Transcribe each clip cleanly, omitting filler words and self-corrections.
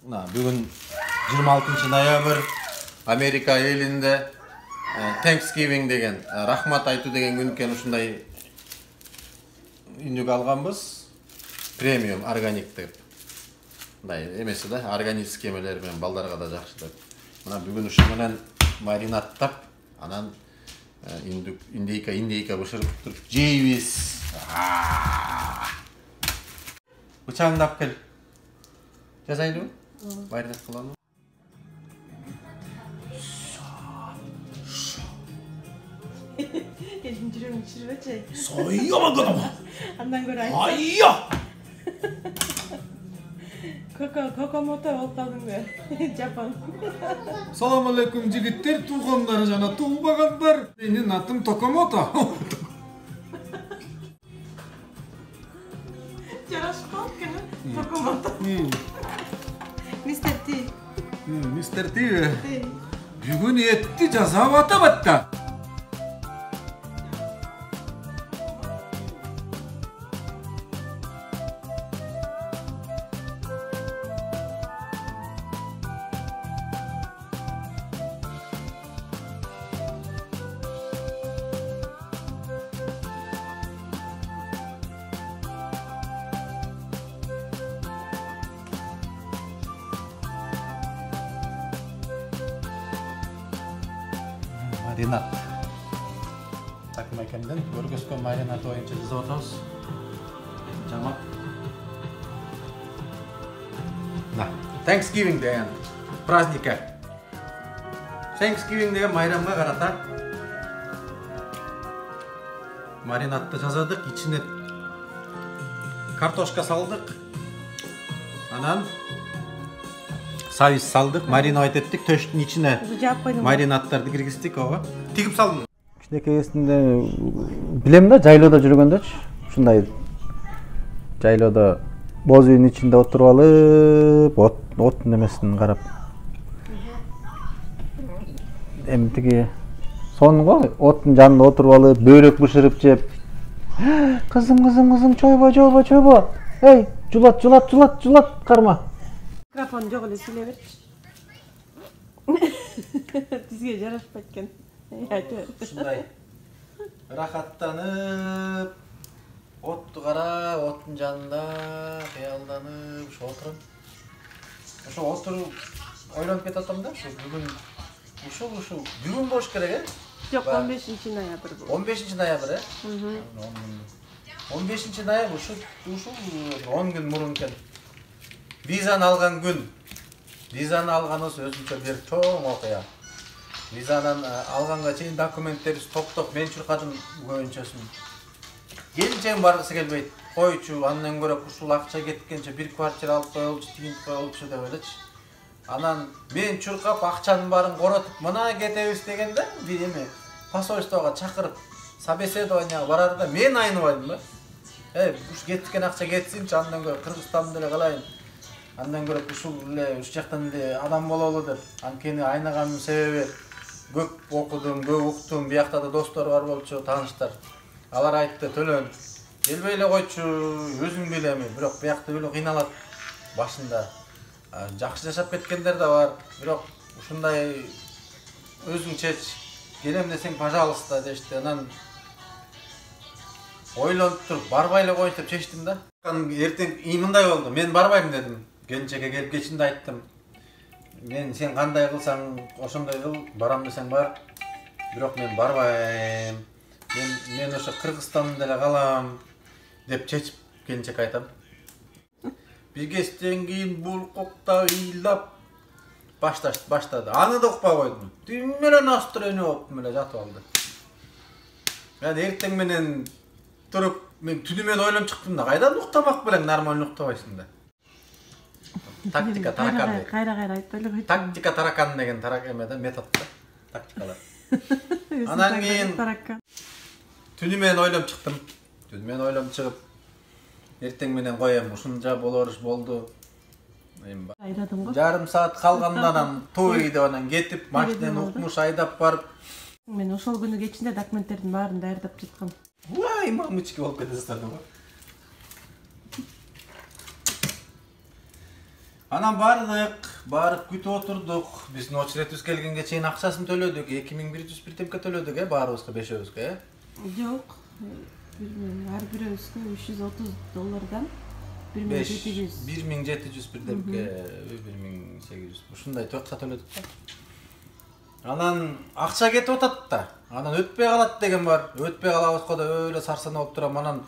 Бүгін 26 ноябрь Америка елінде Thanksgiving деген, рахмат айту деген күн екен, ушундай үйнүк алганбыз. Премиум органик деп. Мындай эмеси да, органический эмелер менен балдарга да жакшы деп. Мына бүгүн ушу менен маринаттап, анан индейка бышырып туруп жейбиз. Бычагыңды алып кел. Жазайлыбы? Маринат кылалы. Elin жүрөгүн чирбечи. Союма гынама. Андан көрө айтса. Айя. Кокомото болуп калдыңбы? Жапон. Салам алейкум жигиттер, туугандар жана туубагандар. Менин атым Токомото. Жарашып калып экен. Кокомото. Мистер Ти. Мистер Ти. Бүгүн этти жасап атабатта. Маринат. Таким экенден көргөзгөн маринат боюнча жасап атабыз. Жамап. Thanksgiving деген праздника. Thanksgiving деген майрамга карата маринатты жасадык, ичине картошка салдык. Анан соус салдык, маринад еттик, төштүн ичине маринаттарды киргиздик, ооба. Тигип салдым. Кичинекейсинде билем да, жайлоодо жүргөндөчү. Ушундай жайлоодо боз үйдүн ичинде отуруп алып, оттун немесин карап. Эми тиги сонго оттун жанында отуруп алып, бөйрөк бышырып жеп. Кызым, чойбо. Эй, жулат, карма. Микрофон жок эле сүйлөй берчи. Тизге жарашпайт экен. Ушундай рахаттанып, отту карап, оттун жанында кыялданып ушу отурам. Ошо отуруп ойлонуп кетатам да, ушул бүгүн болуш керек, Жок, 15-ноябрь бул. 15-ноябрь, 15-ноябрь ушул 10 күн мурун экен. Визаны алган күн. Визаны алганыбыз өзүнчө бир чоң окуя. Визаны алганга чейин документтерибиз топтоп мен чуркадым көбүнчөсүн. Келинчегим баргысы келбейт. Койчу, андан көрө ушул акча кеткенче бир квартира алып коелучу, тигинтип коелучу деп ойлочу. Анан мен чуркап акчанын баарын коротуп, мына кетебиз дегенде, бир эме посольствого чакырып, собеседованияга барарда мен айныбайдым да. Ушу кеткен акча кетсинчи, андан көрө Кыргызстанда эле калайын. Андан көрө ушул жактан эле адам бололу деп. Анткени айнаганымдын себеби көп окудум, көп уктум, биякта да достор бар болчу, тааныштар. Алар айтты, Төлөн, келбей эле койчу, өзүң билеми, бирок биякта өлө кыйналат башында. Жакшы жашап кеткендер да бар, бирок ушундай өзүң чеч, келем десең, пожалуйста дешти. Анан ойлонуп туруп, барбай эле коюш деп чечтим да. Эртең мындай болду, мен барбайм дедим. Келинчекке келип кечинде айттым. Сен кандай кылсаң, ошондой кыл, барам десең бар. Бирок мен барбайм. Мен ошо Кыргызстанда эле калам деп чечип келинчекке айтам. Бир кезден кийин бул кокта ыйлап баштады. Аны да укпай койдум. Түн менен настроение болуп эле жатып алды. Мен эртең менен туруп, мен түнү менен ойлонуп чыктым да, кайдан уктамак белең, нормально уктабайсың да. Тактика таракан. Кайра айтпай эле койду. Тактика таракан деген эмеде метод да, тактикалар. Анан кийин түнү менен ойлонуп чыктым. Түнү менен ойлонуп чыгып, эртең менен коем, ушунча болоруш болду. Айдадым го. Жарым саат калгандан той деп анан кетип, машинаны укмуш айдап барып. Мен ошол күнү кечинде документтердин баарын даярдап жаткам. Вай, мамычки болуп кетесиздер да. Анан барып күтүп отурдук. Биздин очередибиз келгенге чейин акчасын төлөдүк. 2100 бирдемке төлөдүк, баарыбызга, бешөөбүзгө, Жок. Ар бирөөбүзгө $330 1700. 1700 бирдемке, 1800. Ушундай акча төлөдүк да. Анан акча кетип атат да. Анан өтпөй калат деген бар. Өтпөй калабызга да өлө сарсанып отуп турам. Анан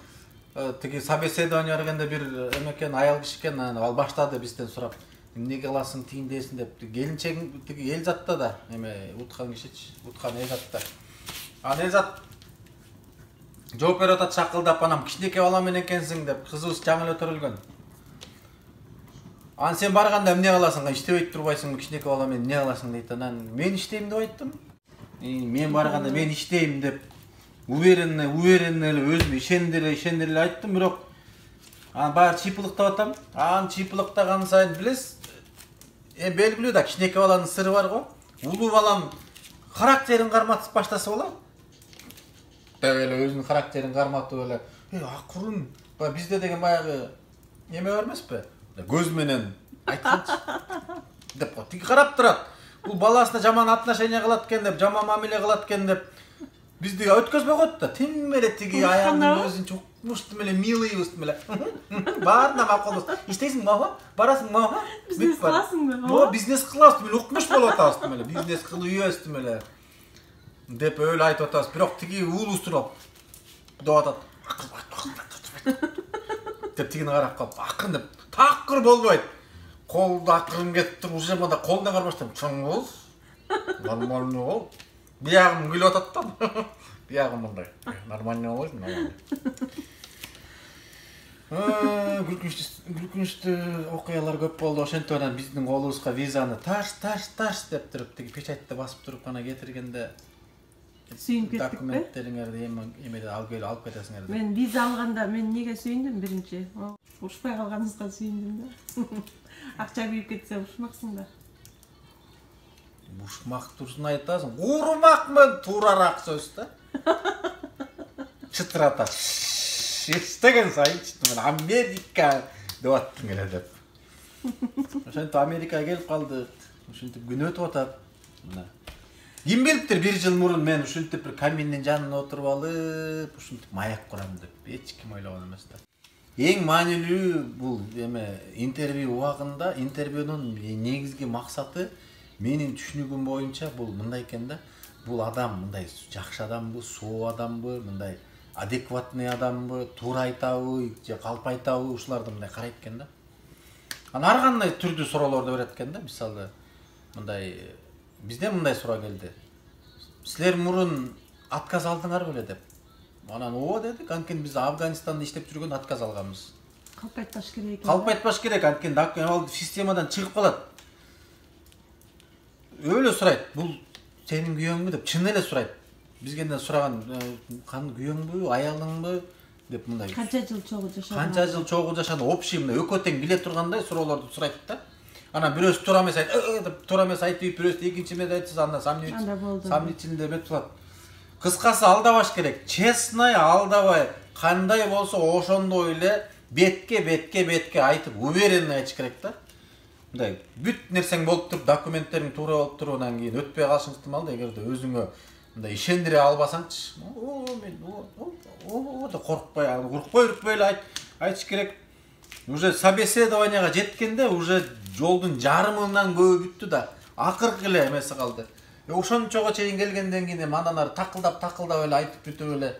тиги собеседование бергенде бир эмекен аял киши экен, ал баштады бизден сурап. Эмнеге кыласың, тигиндесиң деп. Келинчегиң тиги Элзатта да, эме уткан кишичи, уткан Элзатта. Анан Элзат жооп берип атат шакылдап, анан кичинекей бала менен экенсиң деп, кызыбыз жаңы эле төрөлгөн. Анан сен барганда эмне кыласың? Иштебей турбайсыңбы кичинекей бала менен, эмне кыласың дейт. Анан мен иштейм деп айттым. Мен барганда мен иштейм деп уверенно эле өзүмө ишендире эле айттым, бирок анан баары чыйпылыктап атам. Анан чыйпылыктаган сайын билесиз, белгилүү да, кичинекей баланын сыры бар го. Улуу балам характерин карматып баштаса болот. Эле өзүнүн характерин карматып эле, акырын, бизде деген баягы эме бар эмеспи? Көз менен айтканчы деп кой. Тиги карап турат. Бул баласына жаман отношение кылат экен деп, жаман мамиле кылат экен деп бизди өткөзбөй койт да. Тим эле тиги аялдын өзүнчө укмуштум эле, милыйбыз эле. Баарына макулбуз. Иштейсиңби? Барасыңбы? Бизнес кыласыңбы? Бизнес кылабыз, мен укмуш болуп атабыз эле. Бизнес кылып үйөбүз эле. Деп өлө айтып атабыз. Бирок тиги уулубуз туруп деп атат. Деп тигини карап калып, акырын деп такыр болбойт. Колду акырын кетип туруп, уже мында колуна карап баштадым. Чоңуз. Нормально бол. Биягым күлүп атат да. Биягым мындай. Нормально болбойсуң, нормально. Күлкүнчтүү окуялар көп болду. Ошентип анан биздин колубузга визаны таш деп туруп, тиги печатьты басып туруп ана кетиргенде Сүйүнүп кеттикпи? Документтериңерди эмеде алып кетесиңер деп. Мен виза алганда мен эмнеге сүйүндүм биринчи? Ушпай калганыңызга сүйүндүм да. Акча күйүп кетсе ушмаксың да. Ушмак турсун айтасың. Урмакмын, туурааак сөз да. Чытырата. Эстеген сайын чытым. Америка деп аттың эле деп. Ошентип Америкага келип калдык. Ушинтип күн өтүп атат. Мына. Ким билиптир, бир жыл мурун мен ушинтип бир каминдин жанына отуруп алып, ушинтип маяк курам деп эч ким ойлогон эмес да. Эң маанилүү бул эме интервью убагында, интервьюнун негизги максаты менин түшүнүгүм боюнча бул мындай экен да. Бул адам мындай жакшы адамбы, соо адамбы, мындай адекватный адамбы, туура айтабы, же калп айтабы, ушуларды мындай карайт экен да. Анан ар кандай түрдүү суроолорду берет экен да. Мисалы мындай бизден мындай суроо келди. Силер мурун отказ алдыңар беле деп. Анан ооба дедик. Анткени биз Афганистанда иштеп жүргөн отказ алганбыз. Калп айтпаш керек. Калп айтпаш керек, анткени системадан чыгып калат. Өлө сурайт. Бул сенин күйөөңбү деп чын эле сурайт. Бизгенден сураган күйөөңбү, аялыңбы деп мындай. Канча жыл чогуу жашадың? Канча жыл чогуу жашадың? Общий мындай экөө тең биле тургандай суроолорду сурайт да. Анан бирөөсү туура эмес деп туура эмес айтып, бирөөсү экинчи эмес айтса, андан сомнительный деп айтылат. Кыскасы алдабаш керек. Честный алдабай, кандай болсо ошондой эле бетке айтып, уверенно айтыш керек да. Мындай бүт нерсең болуп туруп, документтериң туура болуп туруп, анан кийин өтпөй калышың ыктымал да, эгерде өзүңө мындай ишендире албасаңчы, деп коркпой эле айтыш керек. Уже собеседованияга жеткенде уже жолдун жарымынан көбү бүттү да. Акыркы эле эмеси калды. Ошончого чейин келгенден кийин андан ары такылдап эле айтып бүтүп эле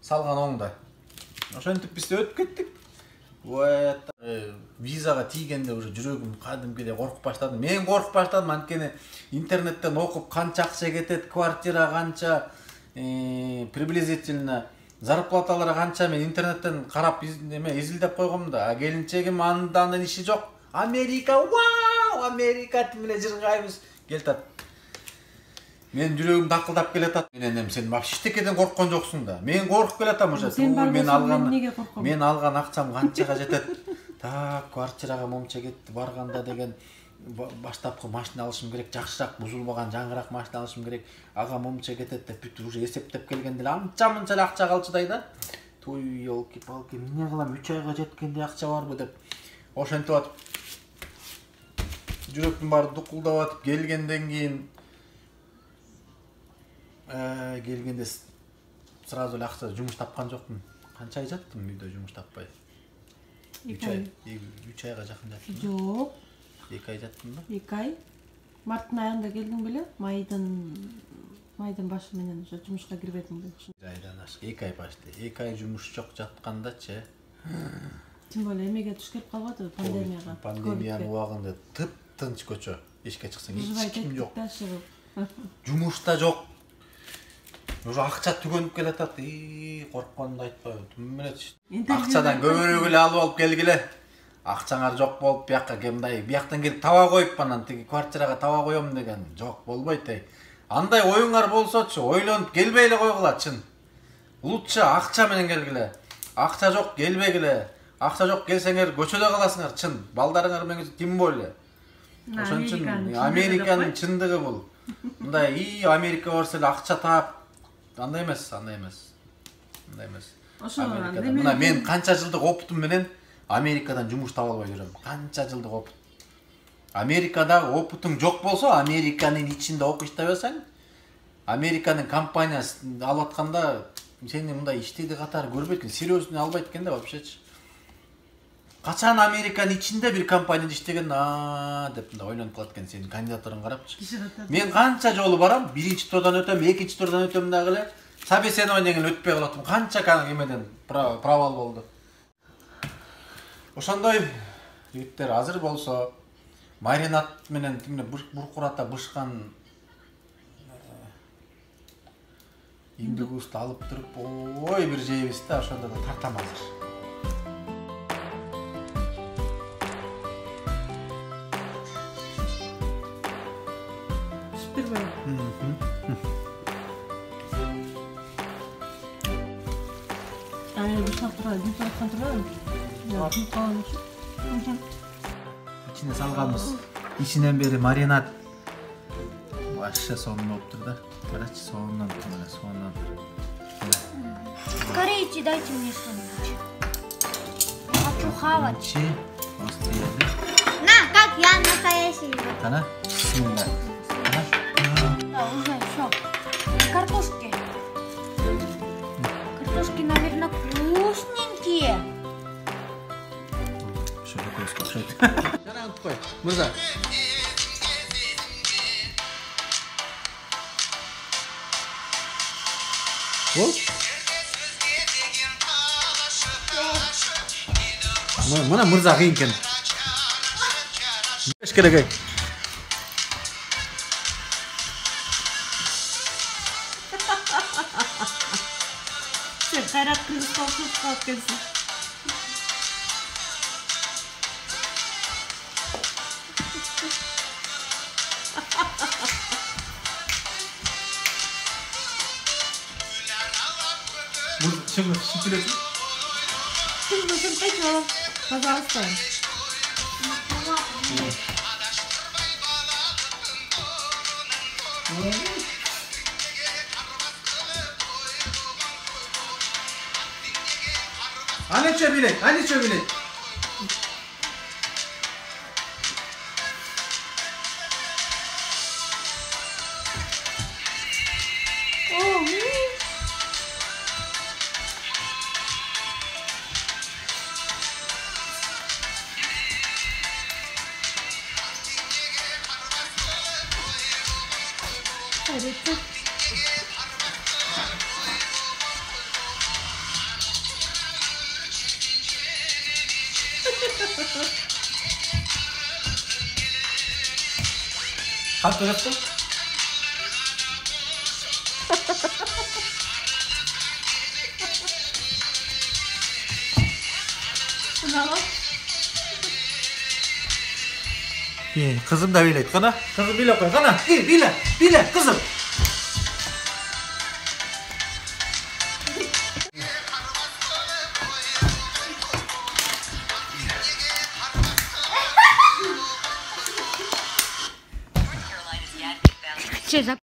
салган оң да. Ошентип биз өтүп кеттик. Визага тийгенде уже жүрөгүм кадимкидей коркуп баштадым. Мен коркуп баштадым, анткени интернеттен окуп канча акча кетет, квартира канча, приблизительно зарплаталары канча, мен интернеттен карап изилдеп койгом да. А келинчегим андан иши жок. Америка, вау, Америка менен жыргайбыз. Келтат. Мен жүрөгүм дакылдап келатат. Менен сен вообще эчтекеден корккон жоксуң да. Мен коркуп келатам уже. Мен алган акчам канчага жетет. Так, квартирага момча кетти, барганда деген баштапкы машина алышым керек, жакшыраак, бузулбаган, жаңыраак машина алышым керек. Ага момча кетет деп бүт уже эсептеп келгенде анча-мынча эле акча калчыдай да. Той, ёлки-палки, эмне кылам, 3 айга жеткенде акча барбы деп. Ошентип атып жүрөктүн баары дукулдап атып келгенден кийин келгенде сразу эле акча жумуш тапкан жокмун. Канча ай жаттым үйдө жумуш таппай? 3 ай. 3 айга жакын жаттым. Жок. 2 ай жаттым да? 2 ай. Марттын айында келдиң беле? Майдын башы менен ошо жумушка кирбедиң беле? Айдан ашык 2 ай почти. 2 ай жумуш жок жаткандачы. Тем более эмеге туш келип калбады пандемияга. Пандемиянын убагында тып-тынч көчө. Эшикке чыксаң эч ким жок. Жумушта Жумушта жок. Уже акча түгөнүп келатат. Коркконду айтпайбы. Түмөнөчү. Акчадан көбүрөөк эле алып алып келгиле. Акчаңар жок болуп бияка кемдай бияктан келип таба коюп анан тиги квартирага таба коём деген жок болбойт. Андай оюңар болсочу, ойлонуп келбей эле койгула чын. Лучше акча менен келгиле. Акча жок келбегиле. Акча жок келсеңер көчөдө каласыңар чын. Балдарыңар менен тим боле. Ошон үчүн Американын чындыгы бул. Мындай Америка барса эле акча таап андай эмес. Мына мен канча жылдык опытым менен Америкадан жумуш таба албай жүрөм. Канча жылдык опыт. Америкада опытың жок болсо, Американын ичинде окуп иштебесең, Американын компаниясын алып атканда сени мындай иштейди катары көрбөйт экен, серьезный албайт экен да вообще-чы. Качан Американын ичинде бир компанияда иштеген деп мындай ойлонуп калат экен сенин кандидатураңды карапчы. Мен канча жолу барам, биринчи турдан өтөм, экинчи турдан өтөм дагы эле собеседованиеден өтпөй калатым. Канча эмеден провал болду. Ошондой жигиттер азыр болсо маринад менен буркурата бышкан индигусту алып туруп, ой бир жейбиз да, ошондо да тартам азыр. Пиштирбей. Бышкан турат, бышкан турат. İçine salганбыз. İçinden beri marinat. Вообще сонун болуптур да. Карачы сонунан, мына сонунан. Скорее дайте мне что-нибудь. Я хочу хавать. На, как я настоящий. Кана? Бисмилла. Да, уже все. Картошки. Картошки, наверное, вкусненькие. Şöyle koyuz şöyle. Şuna koy. Mırza. Hop. Mana mırza kıyınken. Beş kere gay. Kayrat kırmızı kalsın kalk gelsin. Şimdi şıpırıyorsun. Şimdi kaçalım. Pazarlıktan. Hani çöbilet, hani çöbilet. Evet. Kaç tarafta? Bravo. Kızım da bile kana. Kızım bile koy kana. Bile kızım. Че,